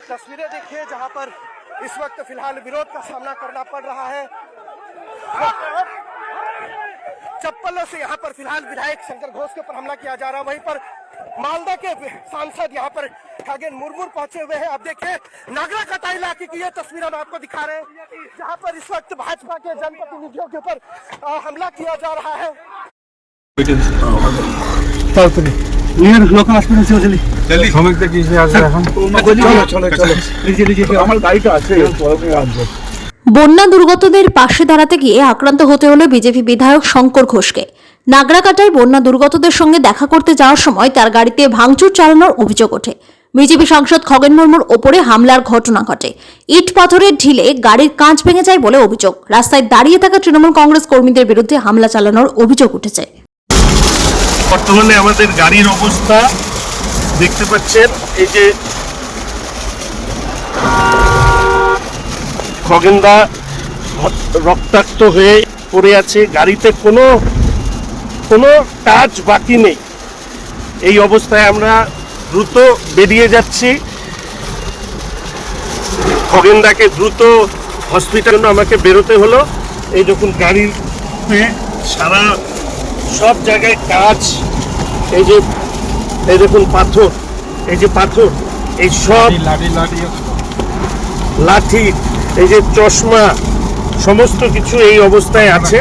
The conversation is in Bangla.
तस्वीरें देखिए जहां पर इस वक्त फिलहाल विरोध का सामना करना पड़ रहा है। चप्पलों से यहाँ पर फिलहाल विधायक शंकर घोष के ऊपर हमला किया जा रहा है। वहीं पर मालदा के सांसद यहाँ पर खगेन मुर्मू पहुंचे हुए हैं। अब देखिए नागरा कटाई इलाके की ये तस्वीर हम आपको दिखा रहे हैं जहाँ पर इस वक्त भाजपा के जनप्रतिनिधियों के ऊपर हमला किया जा रहा है। लोक हॉस्पिटल से चली जल्दी श्रमिक देखिए এখন চলো লিজিয়ে আমার গাড়িটা আছে বন্যা দুর্গতদের পাশে দাঁড়াতে গিয়ে আক্রান্ত হতে হলো বিজেপি বিধায়ক শঙ্কর ঘোষকে। নাগরাকাটায় বন্যা দুর্গতদের সঙ্গে দেখা করতে যাওয়ার সময় তার গাড়িতে ভাঙচুর চালানোর অভিযোগ ওঠে। বিজেপি সাংসদ খগেন মুর্মুর ওপরে হামলার ঘটনা ঘটে। ইট পাথরের ঢিলে গাড়ির কাঁচ ভেঙে যায় বলে অভিযোগ। রাস্তায় দাঁড়িয়ে থাকা তৃণমূল কংগ্রেস কর্মীদের বিরুদ্ধে হামলা চালানোর অভিযোগ উঠেছে। বর্তমানে আমাদের গাড়ির অবস্থা দেখতে পাচ্ছেন, এই যে খগেনদা রক্তাক্ত হয়ে পড়ে আছে, গাড়িতে কোনো টাচ বাকি নেই। এই অবস্থায় আমরা দ্রুত বেরিয়ে যাচ্ছি। খগেনদাকে দ্রুত হসপিটালে আমাকে বেরোতে হলো। এই দেখুন গাড়ির সারা সব জায়গায় কাজ, এই দেখুন পাথর, এই যে পাথর, এই সব লাঠি, এই যে চশমা, সমস্ত কিছু এই অবস্থায় আছে।